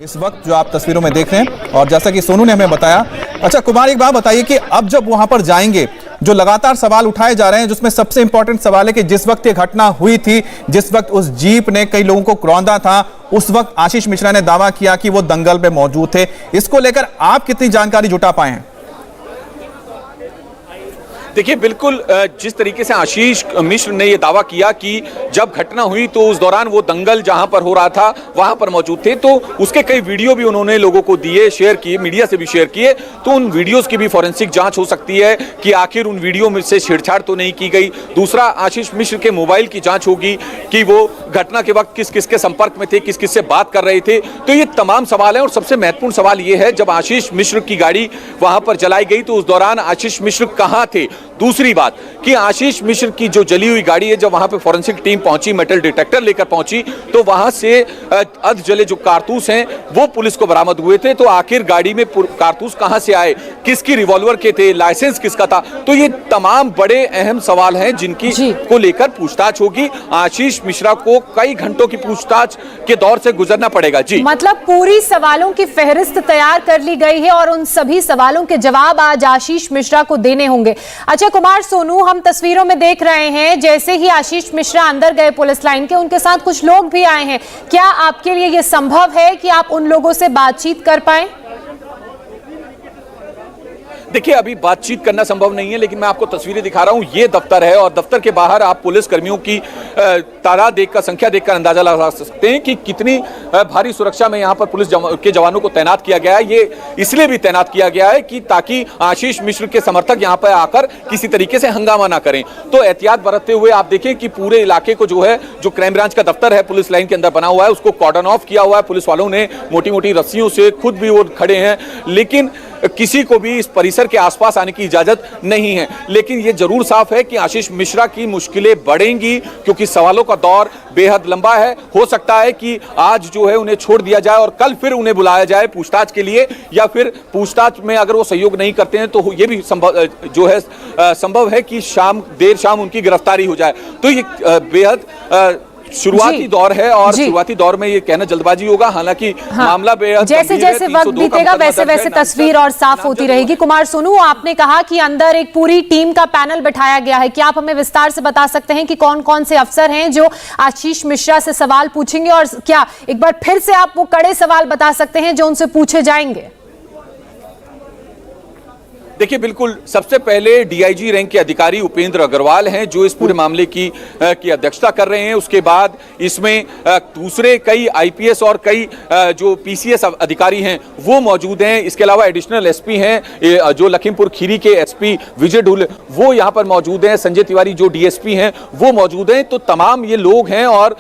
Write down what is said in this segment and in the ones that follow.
इस वक्त जो आप तस्वीरों में देख रहे हैं और जैसा कि सोनू ने हमें बताया। अच्छा कुमार, एक बात बताइए कि अब जब वहां पर जाएंगे, जो लगातार सवाल उठाए जा रहे हैं, जिसमें सबसे इंपॉर्टेंट सवाल है कि जिस वक्त ये घटना हुई थी, जिस वक्त उस जीप ने कई लोगों को रौंदा था, उस वक्त आशीष मिश्रा ने दावा किया कि वो दंगल में मौजूद थे। इसको लेकर आप कितनी जानकारी जुटा पाए हैं? देखिए, बिल्कुल जिस तरीके से आशीष मिश्र ने यह दावा किया कि जब घटना हुई तो उस दौरान वो दंगल जहां पर हो रहा था वहां पर मौजूद थे, तो उसके कई वीडियो भी उन्होंने लोगों को दिए, शेयर किए, मीडिया से भी शेयर किए। तो उन वीडियोस की भी फॉरेंसिक जांच हो सकती है कि आखिर उन वीडियो में से छेड़छाड़ तो नहीं की गई। दूसरा, आशीष मिश्र के मोबाइल की जांच होगी कि वो घटना के वक्त किस किस के संपर्क में थे, किस किस से बात कर रहे थे। तो ये तमाम सवाल हैं और सबसे महत्वपूर्ण सवाल ये है, जब आशीष मिश्र की गाड़ी वहां पर जलाई गई तो उस दौरान आशीष मिश्र कहां थे। दूसरी बात कि आशीष मिश्र की जो जली हुई गाड़ी है, जब वहां पे फॉरेंसिक टीम पहुंची, मेटल डिटेक्टर लेकर पहुंची, तो वहां से अर्ध जले जो कारतूस हैं वो पुलिस को बरामद हुए थे। तो आखिर गाड़ी में कारतूस कहां से आए, किसकी रिवॉल्वर के थे, लाइसेंस किसका था। तो ये तमाम बड़े अहम सवाल हैं जिनकी को लेकर पूछताछ होगी। आशीष मिश्रा को कई घंटों की पूछताछ के दौर से गुजरना पड़ेगा। जी, मतलब पूरी सवालों की फहरिस्त तैयार कर ली गई है और उन सभी सवालों के जवाब आज आशीष मिश्रा को देने होंगे। अच्छा कुमार, सोनू, हम तस्वीरों में देख रहे हैं जैसे ही आशीष मिश्रा अंदर गए पुलिस लाइन के, उनके साथ कुछ लोग भी आए हैं। क्या आपके लिए यह संभव है कि आप उन लोगों से बातचीत कर पाएं? देखिए, अभी बातचीत करना संभव नहीं है, लेकिन मैं आपको तस्वीरें दिखा रहा हूं। ये दफ्तर है और दफ्तर के बाहर आप पुलिस कर्मियों की तादाद देखकर, संख्या देखकर अंदाजा लगा सकते हैं कि कितनी भारी सुरक्षा में यहां पर पुलिस के जवानों को तैनात किया गया है। ये इसलिए भी तैनात किया गया है कि ताकि आशीष मिश्र के समर्थक यहां पर आकर किसी तरीके से हंगामा ना करें। तो एहतियात बरतते हुए आप देखें कि पूरे इलाके को जो क्राइम ब्रांच का दफ्तर है पुलिस लाइन के अंदर बना हुआ है, उसको कॉर्डन ऑफ किया हुआ है। पुलिस वालों ने मोटी मोटी रस्सियों से, खुद भी वो खड़े हैं, लेकिन किसी को भी इस परिसर के आसपास आने की इजाजत नहीं है। लेकिन यह जरूर साफ है कि आशीष मिश्रा की मुश्किलें बढ़ेंगी, क्योंकि सवालों का दौर बेहद लंबा है। हो सकता है कि आज जो है उन्हें छोड़ दिया जाए और कल फिर उन्हें बुलाया जाए पूछताछ के लिए, या फिर पूछताछ में अगर वो सहयोग नहीं करते हैं तो ये भी संभव है कि देर शाम उनकी गिरफ्तारी हो जाए। तो ये बेहद शुरुआती दौर है और शुरुआती दौर में ये कहना जल्दबाजी होगा। हालांकि मामला बेहद जैसे जैसे वक्त बीतेगा वैसे वैसे तस्वीर और साफ होती रहेगी। कुमार, सोनू, आपने कहा कि अंदर एक पूरी टीम का पैनल बैठाया गया है। क्या आप हमें विस्तार से बता सकते हैं कि कौन कौन से अफसर हैं जो आशीष मिश्रा से सवाल पूछेंगे, और क्या एक बार फिर से आप वो कड़े सवाल बता सकते हैं जो उनसे पूछे जाएंगे? देखिए, बिल्कुल सबसे पहले डीआईजी रैंक के अधिकारी उपेंद्र अग्रवाल हैं जो इस पूरे मामले की अध्यक्षता कर रहे हैं। उसके बाद इसमें दूसरे कई आईपीएस और कई जो पीसीएस अधिकारी हैं वो मौजूद हैं। इसके अलावा एडिशनल एसपी हैं जो लखीमपुर खीरी के एसपी विजय ढुल, वो यहाँ पर मौजूद हैं। संजय तिवारी जो डीएसपी हैं वो मौजूद हैं। तो तमाम ये लोग हैं और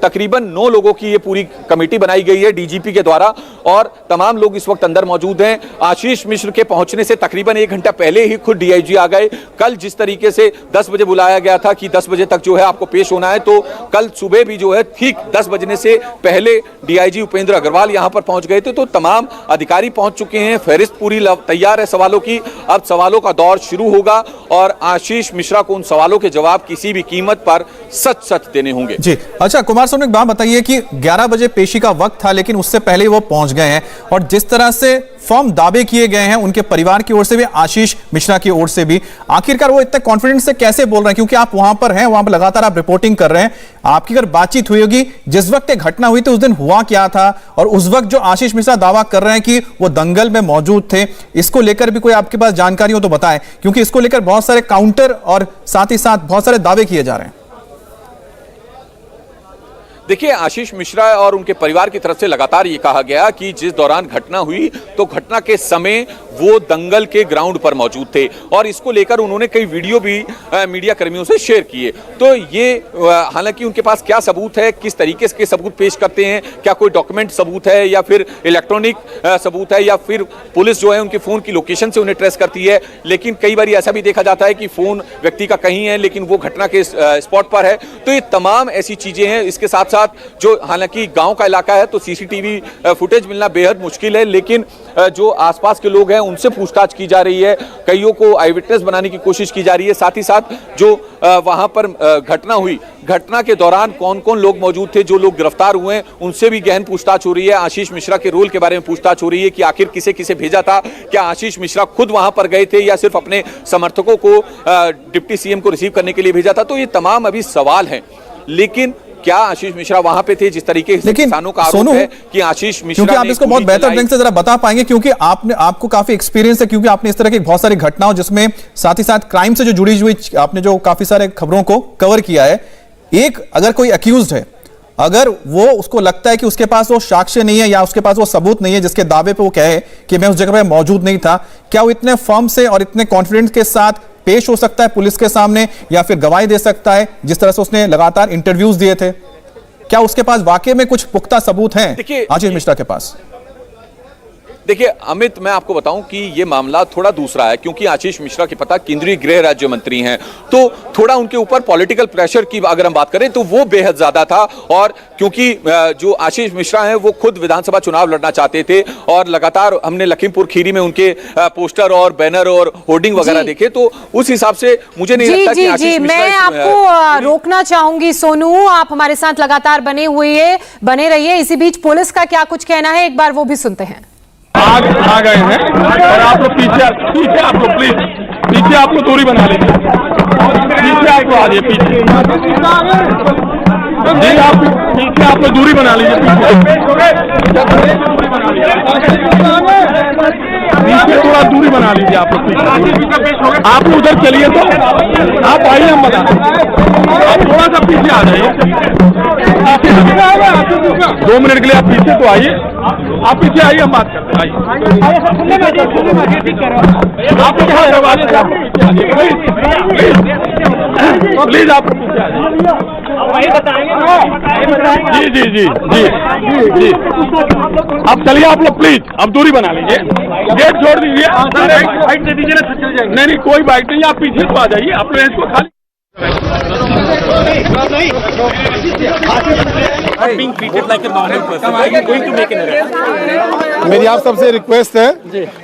तकरीबन 9 लोगों की ये पूरी कमेटी बनाई गई है डीजीपी के द्वारा, और तमाम लोग इस वक्त अंदर मौजूद हैं। आशीष मिश्र के पहुंचने से तकरीबन 1 घंटा पहले ही खुद डीआईजी आ गए। कल जिस तरीके से 10 बजे बुलाया गया था कि 10 बजे तक जो है आपको पेश होना है, तो कल सुबह भी जो है ठीक 10 बजने से पहले डीआईजी उपेंद्र अग्रवाल यहां पर पहुंच गए थे। तो तमाम अधिकारी पहुंच चुके हैं, फहरिस्त पूरी तैयार है सवालों की। अब सवालों का दौर शुरू होगा और आशीष मिश्रा को उन सवालों के जवाब किसी भी कीमत पर सच सच देने होंगे। जी, अच्छा कुमार, सोनू, एक बात बताइए कि 11 बजे पेशी का वक्त था, लेकिन उससे पहले वो पहुंच गए हैं, और जिस तरह से फॉर्म दावे किए गए हैं उनके परिवार की ओर से भी, आशीष मिश्रा की ओर से भी, आखिरकार वो इतने कॉन्फिडेंस से कैसे बोल रहे हैं? क्योंकि आप वहां पर हैं, वहां पर लगातार आप रिपोर्टिंग कर रहे हैं। आपकी अगर बातचीत हुई होगी, जिस वक्त एक घटना हुई थी उस दिन हुआ क्या था, और उस वक्त जो आशीष मिश्रा दावा कर रहे हैं कि वो दंगल में मौजूद थे, इसको लेकर भी कोई आपके पास जानकारी हो तो बताएं, क्योंकि इसको लेकर बहुत सारे काउंटर और साथ ही साथ बहुत सारे दावे किए जा रहे हैं। देखिए, आशीष मिश्रा और उनके परिवार की तरफ से लगातार ये कहा गया कि जिस दौरान घटना हुई तो घटना के समय वो दंगल के ग्राउंड पर मौजूद थे, और इसको लेकर उन्होंने कई वीडियो भी मीडिया कर्मियों से शेयर किए। तो ये हालांकि उनके पास क्या सबूत है, किस तरीके के सबूत पेश करते हैं, क्या कोई डॉक्यूमेंट सबूत है या फिर इलेक्ट्रॉनिक सबूत है, या फिर पुलिस जो है उनके फोन की लोकेशन से उन्हें ट्रेस करती है। लेकिन कई बार ऐसा भी देखा जाता है कि फोन व्यक्ति का कहीं है लेकिन वो घटना के स्पॉट पर है। तो ये तमाम ऐसी चीजें हैं। इसके साथ साथ जो हालांकि गांव का इलाका है तो सीसीटीवी फुटेज मिलना बेहद मुश्किल है, लेकिन जो आसपास के लोग हैं उनसे पूछताछ की जा रही है, कईयों को आई विटनेस बनाने की कोशिश की जा रही है। साथ ही साथ जो वहां पर घटना हुई, घटना के दौरान कौन कौन लोग मौजूद थे, जो लोग गिरफ्तार हुए हैं उनसे भी गहन पूछताछ हो रही है। आशीष मिश्रा के रोल के बारे में पूछताछ हो रही है कि आखिर किसे किसे भेजा था, क्या आशीष मिश्रा खुद वहां पर गए थे या सिर्फ अपने समर्थकों को डिप्टी सीएम को रिसीव करने के लिए भेजा था। तो ये तमाम अभी सवाल हैं, लेकिन क्या आशीष मिश्रा वहां पे थे जिस तरीके से किसानों का आरोप है कि आशीष मिश्रा, क्योंकि आप इसको बहुत बेहतर ढंग से जरा बता पाएंगे, क्योंकि आपको काफी एक्सपीरियंस है, क्योंकि आपने इस तरह की बहुत सारी घटनाओं जिसमें साथ ही साथ क्राइम से जो जुड़ी हुई आपने जो काफी सारे खबरों को कवर किया है। एक अगर कोई अक्यूज्ड है, अगर वो उसको लगता है कि उसके पास वो साक्ष्य नहीं है या उसके पास वो सबूत नहीं है जिसके दावे पे वो कहे कि मैं उस जगह पे मौजूद नहीं था, क्या वो इतने फर्म से और इतने कॉन्फिडेंस के साथ पेश हो सकता है पुलिस के सामने या फिर गवाही दे सकता है जिस तरह से उसने लगातार इंटरव्यूज दिए थे? क्या उसके पास वाकई में कुछ पुख्ता सबूत हैं आशीष मिश्रा के पास? देखिए अमित, मैं आपको बताऊं कि ये मामला थोड़ा दूसरा है, क्योंकि आशीष मिश्रा के पता केंद्रीय गृह राज्य मंत्री हैं, तो थोड़ा उनके ऊपर पॉलिटिकल प्रेशर की अगर हम बात करें तो वो बेहद ज्यादा था। और क्योंकि जो आशीष मिश्रा हैं वो खुद विधानसभा चुनाव लड़ना चाहते थे और लगातार हमने लखीमपुर खीरी में उनके पोस्टर और बैनर और होर्डिंग वगैरह देखे, तो उस हिसाब से मुझे नहीं लगता कि आशीष मिश्रा। मैं आपको रोकना चाहूंगी सोनू, आप हमारे साथ लगातार बने रहिए। इसी बीच पुलिस का क्या कुछ कहना है, एक बार वो भी सुनते हैं। आ गए हैं और आप लोग पीछे आप लोग प्लीज पीछे आप लोग दूरी बना लीजिए, पीछे आप लोग आ जाइए, पीछे जी आप पीछे आप लोग दूरी बना लीजिए, पीछे थोड़ा दूरी बना लीजिए आप लोग, आप लोग उधर चलिए, तो आप आइए, हम बता आप थोड़ा सा पीछे आ जाइए, 2 मिनट के लिए आप पीछे तो आइए, आप पीछे आइए, हम बात करते हैं, आप प्लीज आप पीछे आइए, जी जी जी जी जी आप चलिए, आप लोग प्लीज अब दूरी बना लीजिए, गेट छोड़ दीजिए, बाइक दे दीजिए ना, नहीं कोई बाइक नहीं, आप पीछे तो आ जाइए, आप लोग इसको खाली मेरी आप सबसे रिक्वेस्ट है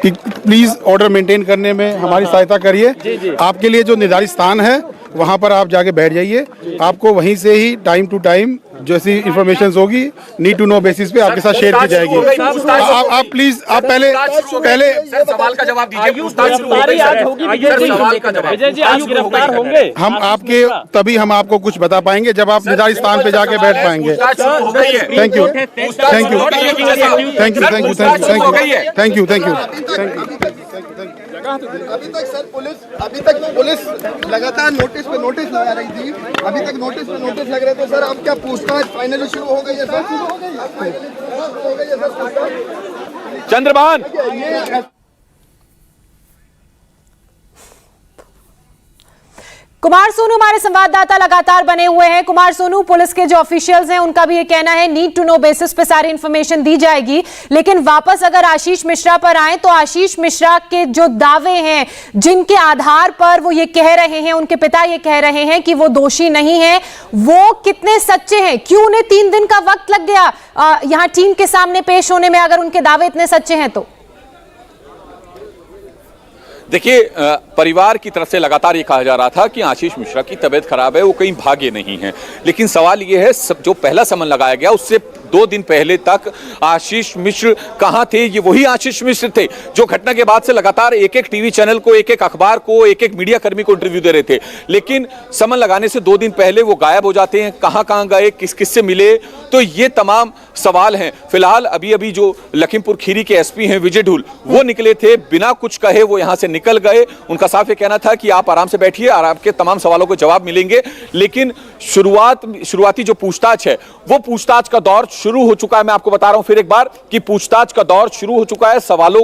कि प्लीज ऑर्डर मेंटेन करने में हमारी सहायता करिए। आपके लिए जो निर्धारित स्थान है वहां पर आप जाके बैठ जाइए, आपको वहीं से ही टाइम टू टाइम जैसी इंफॉर्मेशन होगी नीड टू नो बेसिस पे आपके साथ शेयर की जाएगी। आप प्लीज आप पहले सवाल का जवाब दीजिए। हम आपके तभी हम आपको कुछ बता पाएंगे जब आप निर्धारित स्थान पे जाके बैठ पाएंगे। Thank you thank you thank you thank you thank you thank you. अभी तक पुलिस लगातार नोटिस पे नोटिस लगा रही थी, अभी तक नोटिस पे नोटिस लग रहे थे सर। अब क्या पूछताछ फाइनली शुरू हो गई है सर? चंद्रभान, कुमार सोनू हमारे संवाददाता लगातार बने हुए हैं। कुमार सोनू, पुलिस के जो ऑफिशियल्स हैं उनका भी ये कहना है नीड टू नो बेसिस पे सारी इंफॉर्मेशन दी जाएगी, लेकिन वापस अगर आशीष मिश्रा पर आए तो आशीष मिश्रा के जो दावे हैं जिनके आधार पर वो ये कह रहे हैं, उनके पिता ये कह रहे हैं कि वो दोषी नहीं है, वो कितने सच्चे हैं? क्यों उन्हें 3 दिन का वक्त लग गया यहां टीम के सामने पेश होने में, अगर उनके दावे इतने सच्चे हैं तो? देखिए, परिवार की तरफ से लगातार ये कहा जा रहा था कि आशीष मिश्रा की तबीयत खराब है, वो कहीं भागे नहीं है, लेकिन सवाल ये है जो पहला समन लगाया गया उससे 2 दिन पहले तक आशीष मिश्र कहां थे? ये वही आशीष मिश्र थे जो घटना के बाद से लगातार एक-एक टीवी चैनल को, एक-एक अखबार को, एक-एक मीडिया कर्मी को इंटरव्यू दे रहे थे, लेकिन समन लगाने से 2 दिन पहले वो गायब हो जाते हैं। कहां गए, किस किस से मिले? तो ये तमाम सवाल हैं। फिलहाल अभी जो लखीमपुर खीरी के एसपी हैं विजय ढुल, वो निकले थे, बिना कुछ कहे वो यहां से निकल गए। उनका साफ ये कहना था कि आप आराम से बैठिए और आपके तमाम सवालों को जवाब मिलेंगे, लेकिन शुरुआती जो पूछताछ है वो पूछताछ का दौर शुरू हो चुका है। मैं आपको बता रहा हूं फिर एक बार कि पूछताछ का दौर शुरू हो चुका है। सवालों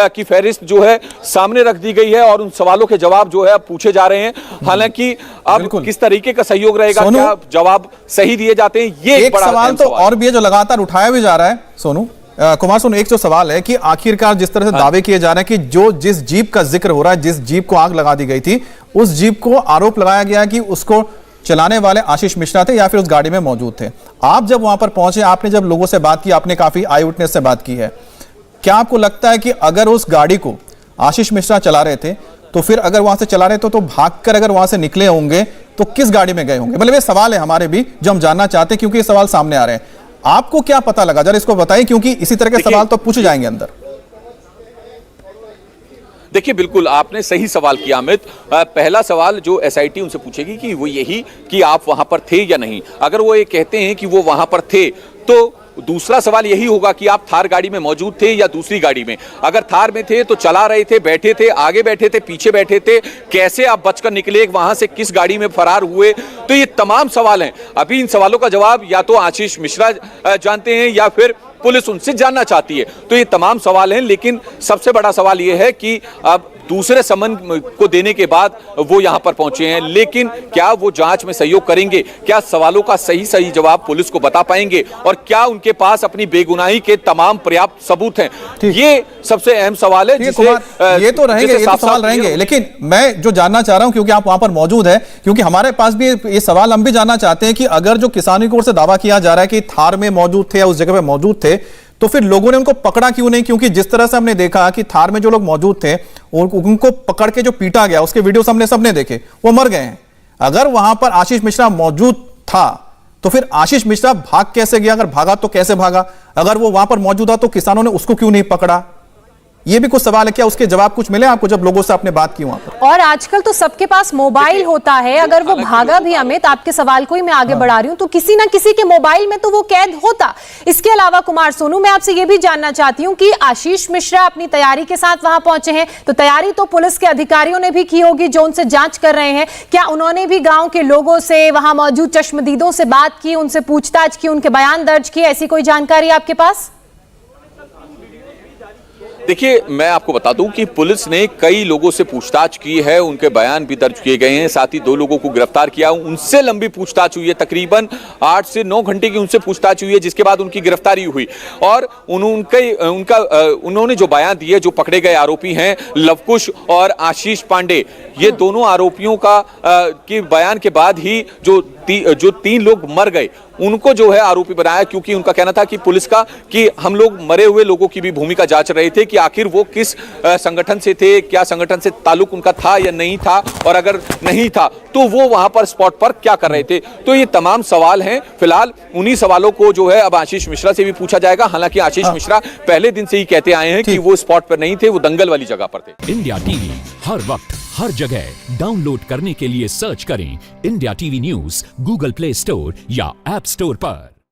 की फहरिस्त जो है सामने रख दी गई है और उन सवालों के जवाब जो है पूछे जा रहे हैं। हालांकि अब किस तरीके का सहयोग रहेगा, क्या जवाब सही दिए जाते हैं, ये एक बड़ा सवाल तो और भी है जो लगातार उठाया भी जा रहा है। सोनू, कुमार सोनू, एक जो सवाल है कि आखिरकार जिस तरह से दावे किए जा रहे हैं कि जिस जीप का जिक्र हो रहा है, जिस जीप को आग लगा दी गई थी, उस जीप को आरोप लगाया गया कि उसको चलाने वाले आशीष मिश्रा थे या फिर उस गाड़ी में मौजूद थे। आप जब वहां पर पहुंचे, आपने जब लोगों से बात की, आपने काफी आई विटनेस से बात की है, क्या आपको लगता है कि अगर उस गाड़ी को आशीष मिश्रा चला रहे थे तो फिर अगर वहां से चला रहे तो भागकर अगर वहां से निकले होंगे तो किस गाड़ी में गए होंगे? मतलब ये सवाल है हमारे भी जो हम जानना चाहते हैं, क्योंकि ये सवाल सामने आ रहे हैं। आपको क्या पता लगा, जरा इसको बताइए, क्योंकि इसी तरह के सवाल तो पूछे जाएंगे अंदर। देखिए, बिल्कुल आपने सही सवाल किया अमित। पहला सवाल जो एसआईटी उनसे पूछेगी कि वो यही कि आप वहां पर थे या नहीं। अगर वो ये कहते हैं कि वो वहां पर थे तो दूसरा सवाल यही होगा कि आप थार गाड़ी में मौजूद थे या दूसरी गाड़ी में। अगर थार में थे तो चला रहे थे, बैठे थे, आगे बैठे थे, पीछे बैठे थे, कैसे आप बचकर निकले, वहां से किस गाड़ी में फरार हुए, तो ये तमाम सवाल हैं। अभी इन सवालों का जवाब या तो आशीष मिश्रा जानते हैं या फिर पुलिस उनसे जानना चाहती है। तो ये तमाम सवाल हैं, लेकिन सबसे बड़ा सवाल ये है कि अब दूसरे समन को देने के बाद वो यहां पर पहुंचे हैं, लेकिन क्या वो जांच में सहयोग करेंगे? क्या सवालों का सही जवाब पुलिस को बता पाएंगे? और क्या उनके पास अपनी बेगुनाही के तमाम पर्याप्त सबूत हैं? ये सबसे अहम सवाल है। ये तो रहेंगे, ये तो सवाल रहेंगे, लेकिन मैं जो जानना चाह रहा हूं, क्योंकि आप वहां पर मौजूद है, क्योंकि हमारे पास भी ये सवाल हम भी जानना चाहते हैं कि अगर जो किसानों की ओर से दावा किया जा रहा है कि थार में मौजूद थे या उस जगह पे मौजूद थे, तो फिर लोगों ने उनको पकड़ा क्यों नहीं? क्योंकि जिस तरह से हमने देखा कि थार में जो लोग मौजूद थे उनको पकड़ के जो पीटा गया, उसके वीडियो हमने सबने देखे, वो मर गए हैं। अगर वहां पर आशीष मिश्रा मौजूद था तो फिर आशीष मिश्रा भाग कैसे गया? अगर भागा तो कैसे भागा? अगर वो वहां पर मौजूद था तो किसानों ने उसको क्यों नहीं पकड़ा? ये भी कुछ सवाल है। क्या उसके जवाब कुछ मिले आपको जब लोगों से आपने बात की वहां पर? और आजकल तो सबके पास मोबाइल होता है। अगर वो भागा भी, अमित आपके सवाल को ही मैं आगे बढ़ा रही हूं, तो किसी ना किसी के मोबाइल में तो वो कैद होता। इसके अलावा कुमार सोनू, मैं आपसे ये भी जानना चाहती हूं कि आशीष मिश्रा अपनी तैयारी के साथ वहां पहुंचे हैं, तो तैयारी तो पुलिस के अधिकारियों ने भी की होगी जो उनसे जांच कर रहे हैं। क्या उन्होंने भी गांव के लोगों से, वहां मौजूद चश्मदीदों से बात की, उनसे पूछताछ की, उनके बयान दर्ज किए? ऐसी कोई जानकारी आपके पास? देखिए, मैं आपको बता दूं कि पुलिस ने कई लोगों से पूछताछ की है, उनके बयान भी दर्ज किए गए हैं, साथ ही 2 लोगों को गिरफ्तार किया, उनसे लंबी पूछताछ हुई है, तकरीबन 8 से 9 घंटे की उनसे पूछताछ हुई है, जिसके बाद उनकी गिरफ्तारी हुई। और उन्होंने जो बयान दिए, जो पकड़े गए आरोपी हैं लवकुश और आशीष पांडे, ये दोनों आरोपियों का के बयान के बाद ही जो 3 लोग मर गए उनको जो है आरोपी बनाया, क्योंकि उनका कहना था कि पुलिस का कि हम लोग मरे हुए लोगों की भी भूमिका जांच रहे थे कि आखिर वो किस संगठन से थे, क्या संगठन से ताल्लुक उनका था या नहीं था, और अगर नहीं था तो वो वहां पर स्पॉट पर क्या कर रहे थे। तो ये तमाम सवाल हैं। फिलहाल उन्हीं सवालों को जो है अब आशीष मिश्रा से भी पूछा जाएगा। हालांकि आशीष मिश्रा पहले दिन से ही कहते आए हैं कि वो स्पॉट पर नहीं थे, वो दंगल वाली जगह पर थे। इंडिया टीवी हर वक्त हर जगह डाउनलोड करने के लिए सर्च करें India TV news Google play store या ऐप स्टोर पर।